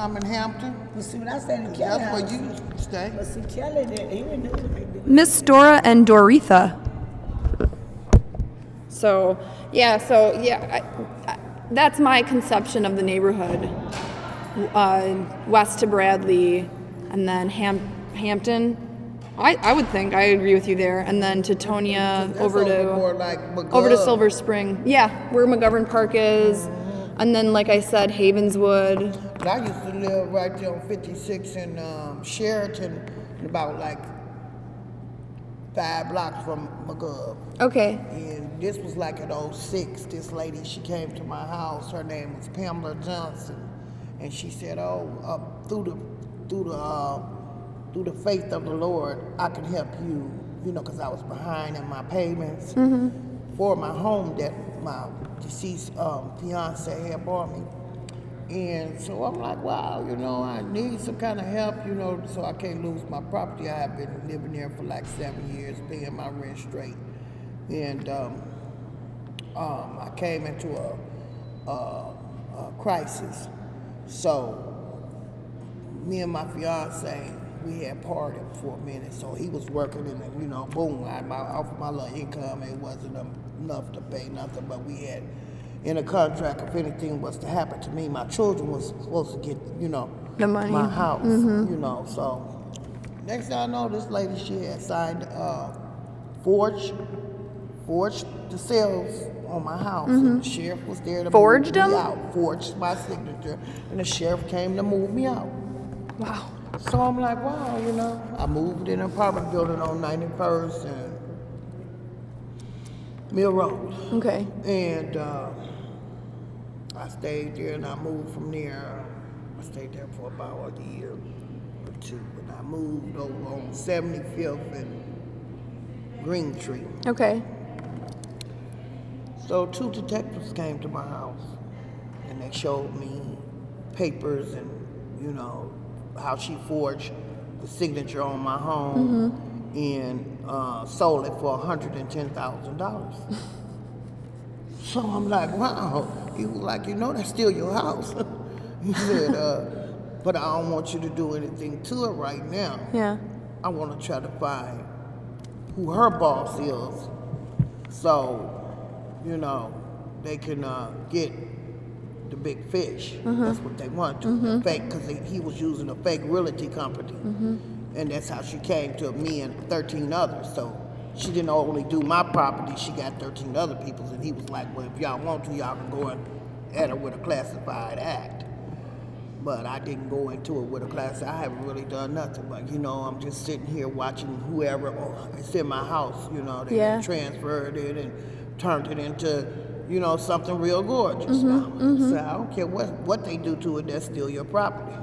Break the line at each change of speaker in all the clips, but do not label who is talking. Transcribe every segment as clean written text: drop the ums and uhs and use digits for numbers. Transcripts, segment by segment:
I'm in Hampton.
You see, when I stay in the Kelly
That's where
house.
you stay.
But see, Kelly, he didn't do it.
Miss Dora and Doretha. So that's my conception of the neighborhood. West to Bradley, and then Hampton. I would think I agree with you there, and then to Tonia over to Silver Spring. Yeah, where McGovern Park is, and then like I said, Havenswood.
But I used to live right there on 56 in Sheraton, about like 5 blocks from McGov.
Okay.
And this was like in '06. This lady, she came to my house. Her name was Pamela Johnson, and she said, through the faith of the Lord, I can help you, because I was behind in my payments for my home that my deceased fiance had bought me. And so I'm like, wow, I need some kind of help, so I can't lose my property. I have been living there for like 7 years, paying my rent straight. And I came into a crisis. So me and my fiance, we had partied for a minute. So he was working and boom, off of my little income, it wasn't enough to pay nothing, but we had in a contract, if anything was to happen to me, my children was supposed to get,
The money.
my house, so next thing I know, this lady, she had signed, forged the sales on my house, and the sheriff was there to
Forged
move me
them?
out, forged my signature, and the sheriff came to move me out.
Wow.
So I'm like, wow, I moved in an apartment building on 91st and Mill Road.
Okay.
And I stayed there, and I moved from there. I stayed there for about a year or two, and I moved over on 75th and Green Tree.
Okay.
So 2 detectives came to my house, and they showed me papers and, how she forged the signature on my home and sold it for $110,000. So I'm like, wow. He was like, that's still your house. He said, but I don't want you to do anything to it right now.
Yeah.
I want to try to find who her boss is, so, they can get the big fish. That's what they want to. The fake, because he was using a fake realty company. And that's how she came to me and 13 others. So she didn't only do my property, she got 13 other people's, and he was like, well, if y'all want to, y'all can go and at her with a classified act. But I didn't go into it with a class. I haven't really done nothing. But, I'm just sitting here watching whoever, it's in my house, they transferred it and turned it into, something real gorgeous now. So I don't care what they do to it, that's still your property.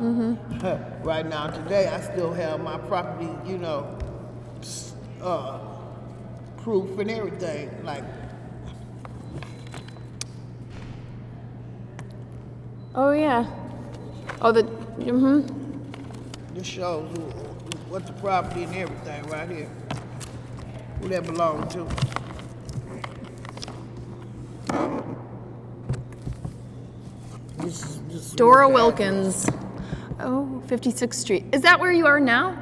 Right now, today, I still have my property, proof and everything. Like,
Oh yeah. Oh
this shows what the property and everything right here. Who that belong to. This is
Dora Wilkins. Oh, 56th Street. Is that where you are now?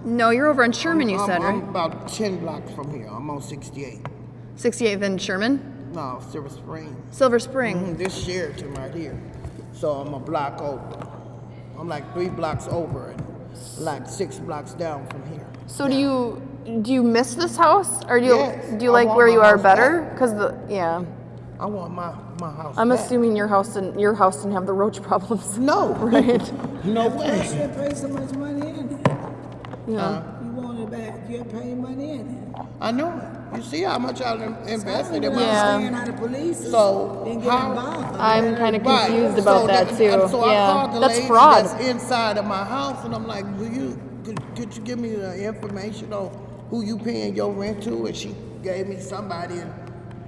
No, you're over on Sherman, you said, right?
I'm about 10 blocks from here. I'm on 68.
68th and Sherman?
No, Silver Spring.
Silver Spring.
This Sheraton right here. So I'm a block over. I'm like 3 blocks over and like 6 blocks down from here.
So do you miss this house, or do you
Yes,
like
want
where
my
you are
house
better?
back.
Because
I want my house
I'm
back.
assuming your house didn't have the roach problems.
No.
Right.
No
You
way.
should pay so much money in it.
Yeah.
You want it back, you pay money in it.
I know it. You see how much I invested in my
Yeah.
house.
Understand how the police
So,
didn't get
how-
involved.
I'm kind of
Right.
confused about
So
that too.
So I called the
That's
lady
fraud.
that's inside of my house, and I'm like, could you give me the information on who you paying your rent to? And she gave me somebody, and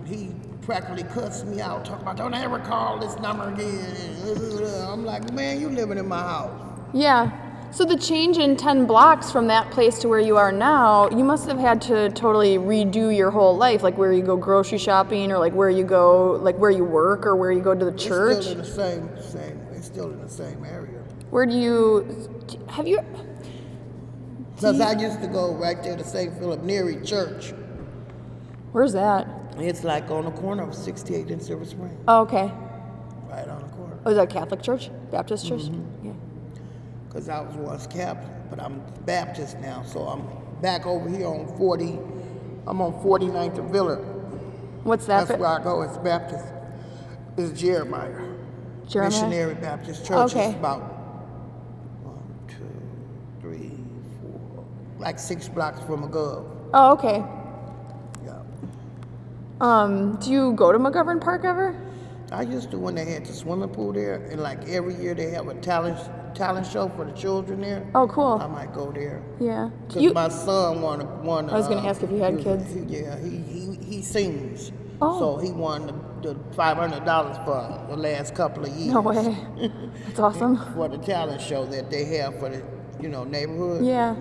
he practically cussed me out, talking about, don't ever call this number again. I'm like, man, you living in my house.
Yeah. So the change in 10 blocks from that place to where you are now, you must have had to totally redo your whole life, like where you go grocery shopping, or like where you go, like where you work, or where you go to the church.
It's still in the same area.
Where do you, have you,
Because I used to go right there to St. Philip Neri Church.
where's that?
It's like on the corner of 68 and Silver Spring.
Oh, okay.
Right on the corner.
Oh, is that a Catholic church? Baptist church? Yeah.
Because I was once Catholic, but I'm Baptist now. So I'm back over here on 40. I'm on 49th and Villard.
What's that?
That's where I go as Baptist. It's Jeremiah.
Jeremiah?
Missionary Baptist Church.
Okay.
It's about 1, 2, 3, 4, like 6 blocks from McGov.
Oh, okay.
Yeah.
Do you go to McGovern Park ever?
I used to when they had the swimming pool there, and like every year they have a talent show for the children there.
Oh, cool.
I might go there.
Yeah.
Cause my son won.
I was gonna ask if you had kids.
He sings.
Oh.
So he won the $500 for the last couple of years.
No way. That's awesome.
For the talent show that they have for the neighborhood.
Yeah.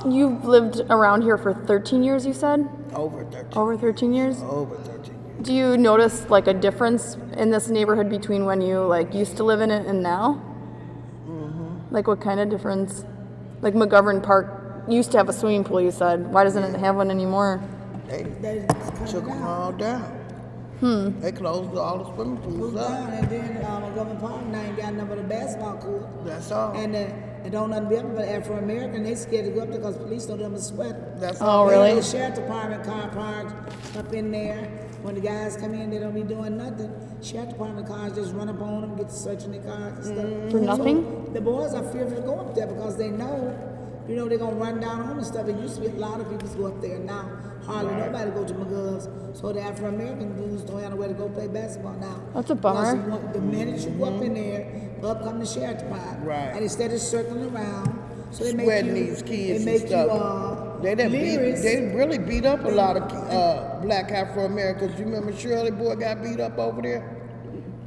You've lived around here for 13 years, you said?
Over 13.
Over 13 years?
Over 13 years.
Do you notice like a difference in this neighborhood between when you like used to live in it and now? Mm-hmm. Like what kind of difference? Like McGovern Park used to have a swimming pool, you said. Why doesn't it have one anymore?
They took them all down. They closed all the swimming pools up.
Down, and then McGovern Park now ain't got number the basketball court.
That's all.
And don't nothing be up but Afro-American, they scared to go up there because police don't them a sweater.
That's
Oh,
all.
really?
The sheriff department car parked up in there. When the guys come in, they don't be doing nothing. Sheriff department cars just run up on them, get to searching their cars and stuff.
For nothing?
So the boys are fearful to go up there because they know, they're gonna run down on them and stuff. It used to be a lot of people go up there. Now hardly nobody go to McGov's. So the Afro-American dudes don't have nowhere to go play basketball now.
That's a bummer.
Because the minute you go up in there, up come the sheriff department.
Right.
And instead of circling around, so they make
Sweating
you,
these kids
they
and
make
stuff.
you
They really beat up a lot of black Afro-Americans. You remember Shirley boy got beat up over there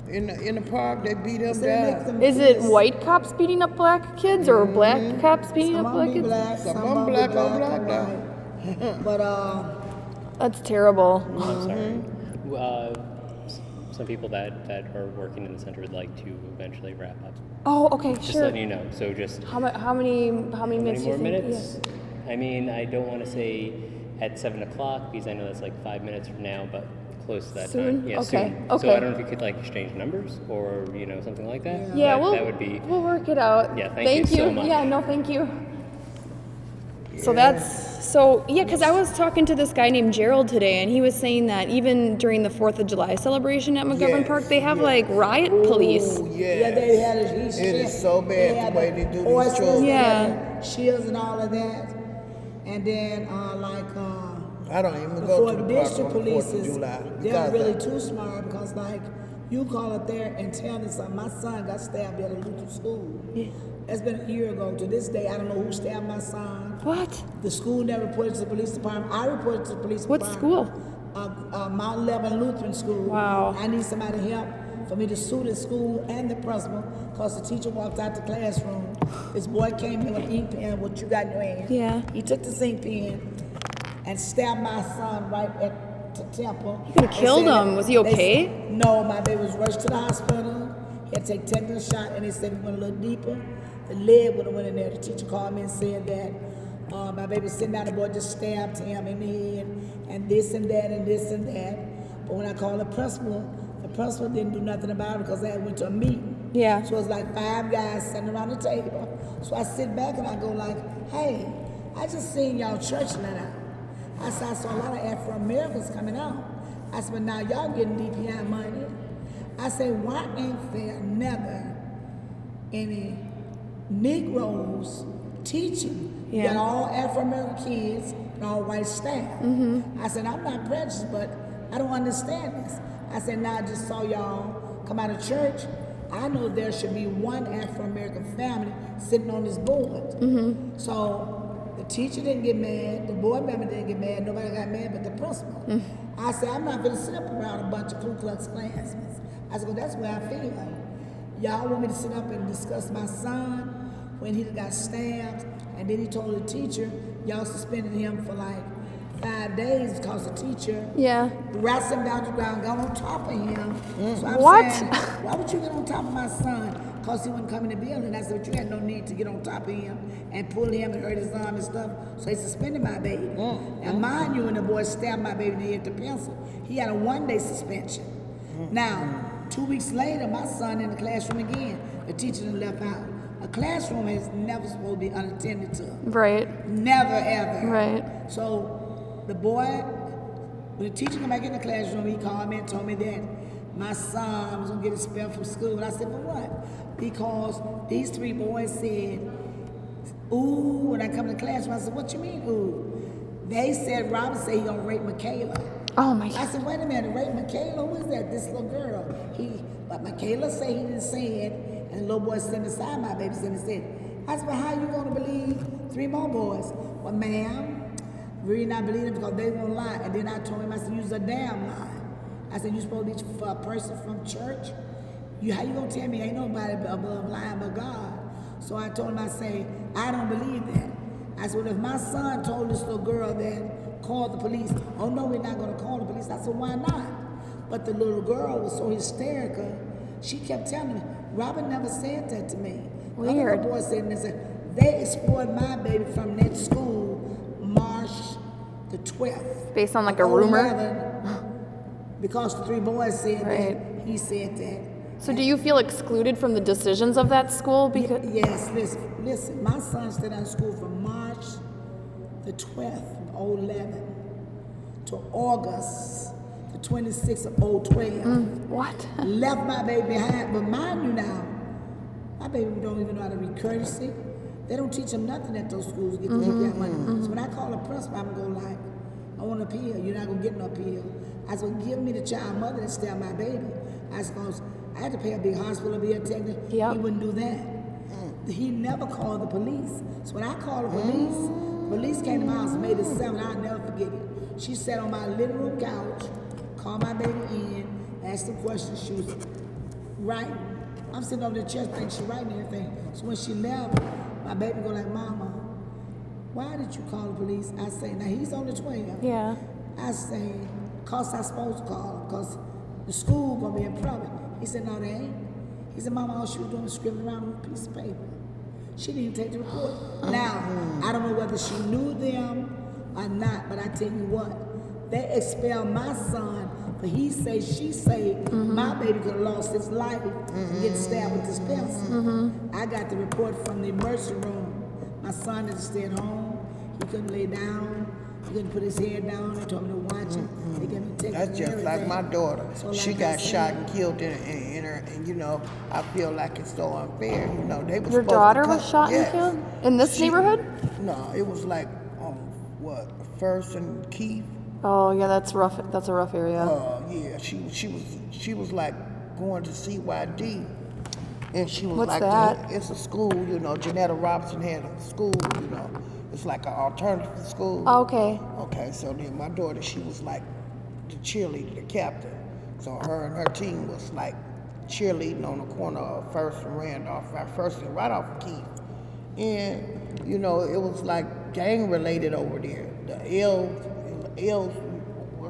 in the park? They beat him down.
Is it white cops beating up black kids or black cops beating
Some
up
of
black
them be
kids?
black,
Some
some
of 'em
of
black
them
on
be
black now.
white. But
That's terrible.
I'm sorry. Some people that are working in the center would like to eventually wrap up.
Oh, okay,
Just
sure.
letting you know. So just
How many minutes
how
do
many
you
more
think?
minutes? I mean, I don't want to say at 7 o'clock because I know that's like 5 minutes from now, but close to that
Soon?
time. Yeah,
Okay,
soon.
okay.
So I don't know if you could like exchange numbers or something like that.
Yeah,
that would be.
we'll work it out.
Yeah, thank you so much.
Yeah, no, thank you. So because I was talking to this guy named Gerald today, and he was saying that even during the 4th of July celebration at McGovern
Yes,
Park, they have like riot police.
Oh,
yeah, they had
It is so bad the way they do these
oysters,
children.
they
Yeah.
had shields and all of that. And then
I don't even
the
go to
4th
the park
district
on the 4th
police
of July.
they're
because
really
of that.
too smart because you call up there and tell me something. My son got stabbed at a Lutheran school. That's been a year ago. To this day, I don't know who stabbed my son.
What?
The school never reported to the police department. I reported to the police
What
department.
school?
Mount Lebanon Lutheran School.
Wow.
I need somebody to help for me to sue the school and the principal because the teacher walked out the classroom. This boy came in with an ink pen, what you got in your hand.
Yeah.
He took the ink pen and stabbed my son right at the temple.
You could've
They
killed
said
him.
that-
Was he okay?
No, my baby was rushed to the hospital. He had to take technical shot, and they said we went a little deeper. The lead would have went in there. The teacher called me and said that my baby was sitting down, the boy just stabbed him in the head, and this and that and this and that. But when I called the principal didn't do nothing about it because they had went to a meeting.
Yeah.
So it's like 5 guys sitting around the table. So I sit back and I go like, hey, I just seen y'all church let out. I said, I saw a lot of Afro-Americans coming out. I said, but now y'all getting DPI money. I said, why ain't there never any Negroes teaching? You
Yeah.
got all Afro-American kids and all white staff. I said, I'm not prejudiced, but I don't understand this. I said, now I just saw y'all come out of church. I know there should be one Afro-American family sitting on this board. So the teacher didn't get mad, the board member didn't get mad, nobody got mad but the principal. I said, I'm not gonna sit up around a bunch of Ku Klux Klansmen. I said, well, that's where I feel. Y'all want me to sit up and discuss my son when he got stabbed, and then he told the teacher, y'all suspended him for like 5 days because the teacher
Yeah.
wrestled him down to the ground, got on top of him. So I'm
What?
saying, why would you get on top of my son? because he wouldn't come in the building. I said, but you had no need to get on top of him and pull him and hurt his arm and stuff. So they suspended my baby. And mind you, when the boy stabbed my baby in the head with the pencil, he had a 1-day suspension. Now, 2 weeks later, my son in the classroom again, the teacher done left out. A classroom is never supposed to be unattended to.
Right.
Never, ever.
Right.
So the boy, when the teacher come back in the classroom, he called me and told me that my son was gonna get expelled from school. And I said, for what? Because these 3 boys said, ooh, when I come to the classroom, I said, what you mean, ooh? They said, Robert said he gonna rape Michaela.
Oh my
I
God.
said, wait a minute, rape Michaela? Who is that? This little girl. But Michaela said he didn't say it, and the little boy sitting beside my baby said it. I said, well, how you gonna believe 3 more boys? Well, ma'am, really not believe them because they won't lie. And then I told him, I said, use a damn lie. I said, you supposed to be a person from church? How you gonna tell me ain't nobody above lying but God? So I told him, I say, I don't believe that. I said, well, if my son told this little girl that, call the police. Oh no, we're not gonna call the police. I said, why not? But the little girl was so hysterical. She kept telling me, Robert never said that to me.
Weird.
Other boy said, they explored my baby from that school March the 12th.
Based on like a rumor?
11, because the 3 boys said that, he said that.
So do you feel excluded from the decisions of that school? Because
Yes, listen, my son stayed out of school from March the 12th of 2011 to August the 26th of 2012.
what?
Left my baby behind, but mind you now, my baby don't even know how to read courtesy. They don't teach them nothing at those schools to get that money. So when I call the principal, I'm going to go like, I want an appeal. You're not going to get no appeal. I said, give me the child mother that stabbed my baby. I suppose I had to pay a big hospital bill technically.
Yep.
He wouldn't do that. He never called the police. So when I called the police came to my house May the 7th, I'll never forget it. She sat on my living room couch, called my baby in, asked her questions. She was writing. I'm sitting over the chair thinking she writing everything. So when she left, my baby go like, Mama, why did you call the police? I say, now he's on the 12th.
Yeah.
I say, cause I supposed to call, cause the school gonna be in trouble. He said, no, they ain't. He said, Mama, all she was doing was scribbling around on a piece of paper. She didn't even take the report. Now, I don't know whether she knew them or not, but I tell you what, they expelled my son, but he say, she say, my baby could have lost his life and get stabbed with this pencil. I got the report from the emergency room. My son had to stay at home. He couldn't lay down. He couldn't put his head down. They told me to watch him. They gave me tickets.
That's just like my daughter.
So like
she
I
got
said,
shot and killed in her, and you know, I feel like it's so unfair. You know, they was
Your
supposed to
daughter
come-
was shot
Yes.
and killed? In this neighborhood?
No, it was like on what, First and Keith.
Oh yeah, that's rough. That's a rough area.
Yeah, she was like going to CYD, and she was
What's
like,
that?
It's a school, you know. Janetta Robinson had a school, you know. It's like an alternative school.
Okay.
Okay, so then my daughter, she was like the cheerleader, the captain. So her and her team was like cheerleading on the corner of First and Randolph, right off of Keith. And, you know, it was like gang related over there. The L's,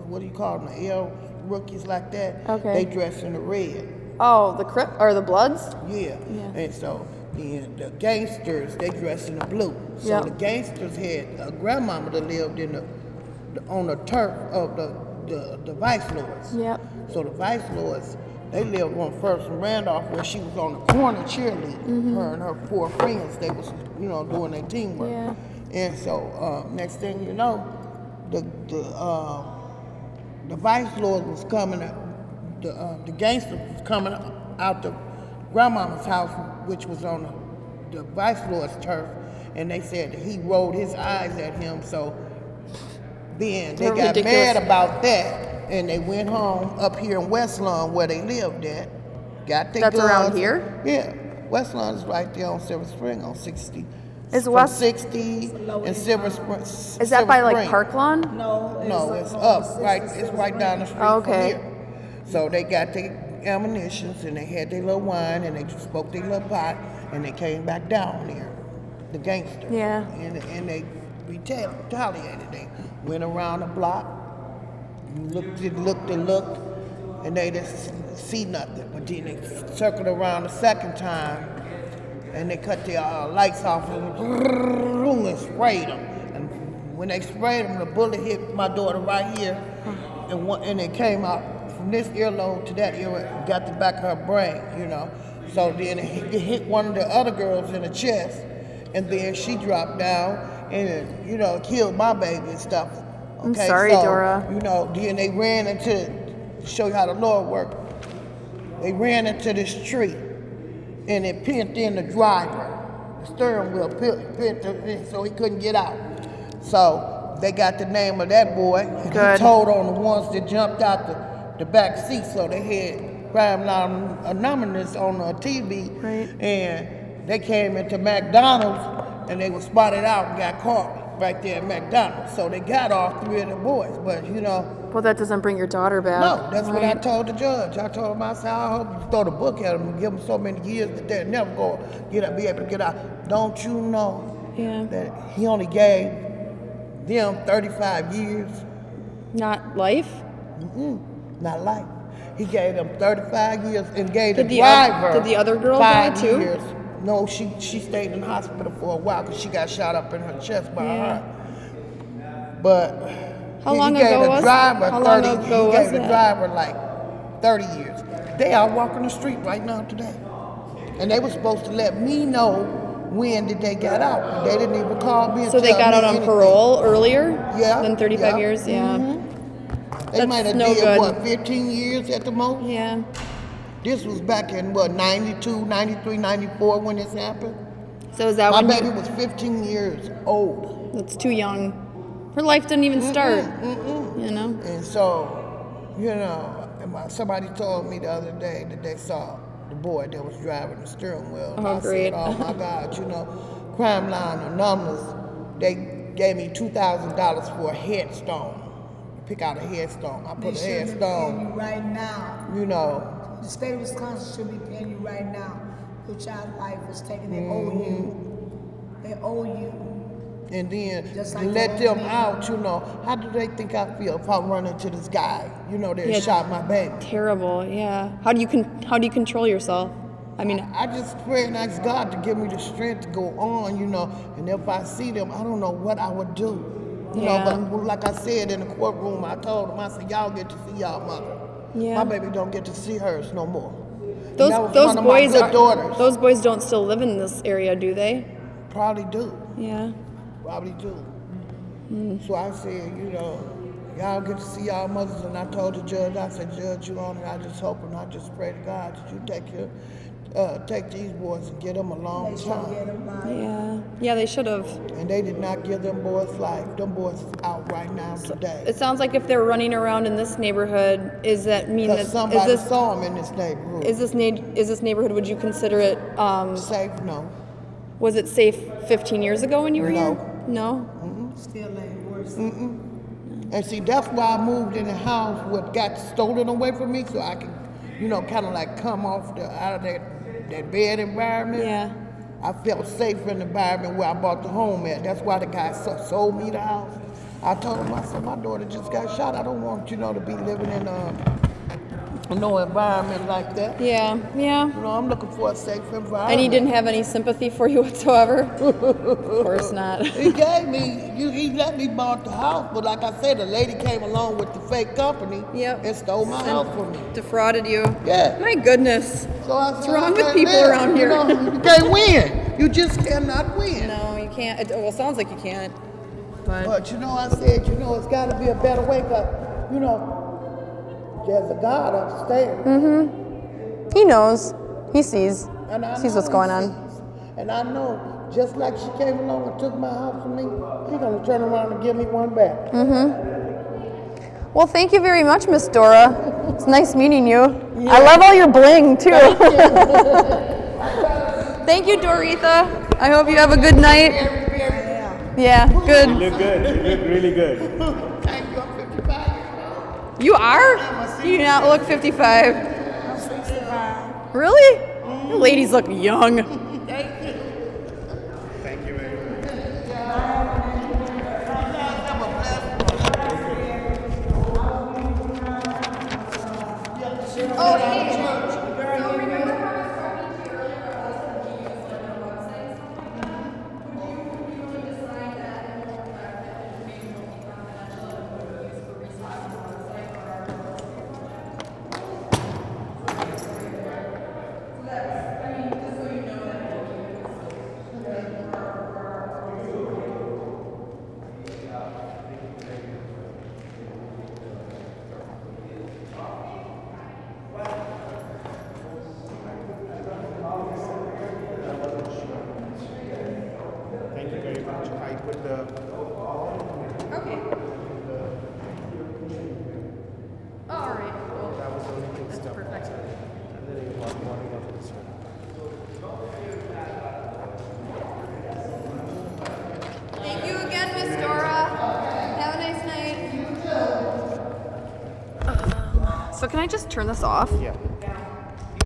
what do you call them? The L rookies like that.
Okay.
They dressed in the red.
Oh, the Crip or the Bloods?
Yeah. And so then the gangsters, they dressed in the blue. So
Yep.
the gangsters had a grandmama that lived on the turf of the vice lords.
Yep.
So the vice lords, they lived on First and Randolph where she was on the corner cheerleading. Her and her 4 friends, they was, you know, doing their teamwork.
Yeah.
And so next thing you know, the vice lord was coming, the gangster was coming out the grandmama's house, which was on the vice lord's turf, and they said that he rolled his eyes at him. So then they
They're
got
ridiculous.
mad about that, and they went home up here in West Lawn where they lived at. Got their
That's
guns.
around here?
Yeah, West Lawn is right there on Silver Spring on 60.
Is
from
West-
60 and Silver Spring.
Is that by like Parkland?
No,
No, it's up, right, it's right down the street
Okay.
from here. So they got their ammunitions and they had their little wine and they just smoked their little pot and they came back down there, the gangsters.
Yeah.
And they retaliated. They went around the block, looked, and they didn't see nothing. But then they circled around the second time, and they cut their lights off and sprayed them. And when they sprayed them, the bullet hit my daughter right here, and it came out from this earlobe to that ear, got the back of her brain, you know. So then it hit one of the other girls in the chest, and then she dropped down and, you know, killed my baby and stuff. Okay?
I'm sorry,
so,
Dora.
You know, then they ran into, to show you how the Lord worked, they ran into this tree, and it pinned in the driver. The steering wheel pinned in so he couldn't get out. So they got the name of that boy, and he told on the ones that jumped out the back seat, so they had Crime Anonymous on the TV,
right.
And they came into McDonald's, and they were spotted out and got caught right there at McDonald's. So they got all three of the boys, but you know.
Well, that doesn't bring your daughter back.
No, that's what I told the judge. I told him, I said, I hope you throw the book at them and give them so many years that they'll never be able to get out. Don't you know that he only gave them 35 years?
Not life?
Not life. He gave them 35 years and gave the driver
did the other girl die
5
too?
years. No, she stayed in the hospital for a while because she got shot up in her chest by her. But
How long ago was that?
He gave the driver like 30 years. They are walking the street right now today. And they were supposed to let me know when did they get out, but they didn't even call me and
So they
tell
got
me
out on
anything.
parole earlier
Yeah.
than 35
yeah.
years? Yeah.
They
That's
might have
no
did,
good.
what, 15 years at the most?
Yeah.
This was back in, what, 92, 93, 94 when this happened?
So is that
My
when
baby was 15 years old.
That's too young. Her life didn't even start. You know?
And so, you know, somebody told me the other day that they saw the boy that was driving the steering wheel.
Oh,
I
great.
said, oh my God, you know, Crime Line Anonymous, they gave me $2,000 for a headstone. Pick out a headstone. I put a
They should be paying
headstone.
you right now.
You know.
The state of Wisconsin should be paying you right now. Your child's life was taken. They owe you. They owe you.
And then
Just
to
like
let
the
them
other
out, you know, how do they think I feel if I run into this guy, you know, that shot my baby?
Terrible, yeah. How do you control yourself? I mean,
I just pray and ask God to give me the strength to go on, you know, and if I see them, I don't know what I would do. You know, but like I said in the courtroom, I told them, I said, y'all get to see y'all mother.
Yeah.
My baby don't get to see hers no more.
those
one of my
boys
good daughters.
those boys don't still live in this area, do they?
Probably do.
Yeah.
Probably do. So I said, you know, y'all get to see y'all mothers, and I told the judge, I said, Judge, you on it. I just hope and I just pray to God that you take these boys and get them a long time.
Yeah, they should have.
And they did not give them boys life. Them boys is out right now today.
It sounds like if they're running around in this neighborhood, is that mean that
somebody saw them in this neighborhood.
Is this neighborhood? Would you consider it
safe? No.
Was it safe 15 years ago when you were here? No.
Still ain't worse.
And see, that's why I moved in the house. What got stolen away from me, so I can, you know, kind of like come off out of that bed environment.
Yeah.
I felt safe in the environment where I bought the home at. That's why the guy sold me the house. I told him, I said, my daughter just got shot. I don't want, you know, to be living in no environment like that.
Yeah.
You know, I'm looking for a safe environment.
And he didn't have any sympathy for you whatsoever? Of course not.
He let me buy the house, but like I said, the lady came along with the fake company and stole my house from me.
Defrauded you.
Yeah.
My goodness.
So I
What's
said,
wrong with people around here?
You know, you can't win. You just cannot win.
No, you can't. Well, it sounds like you can't.
But you know, I said, you know, it's got to be a better way, because, you know, there's a God upstairs.
He knows. He sees.
And I
Sees
know
what's going
he
on.
sees. And I know, just like she came along and took my house from me, she's going to turn around and give me one back.
Well, thank you very much, Miss Dora. It's nice meeting you. I love all your bling, too. Thank you, Doretha. I hope you have a good night. Yeah, good.
You look good. You look really good.
Thank you, I'm 55.
You are? You do not look 55.
I'm 65.
Really? You ladies look young.
Thank you.
Thank you very much.
Have a blessed one.
I just turn this off?
Yeah.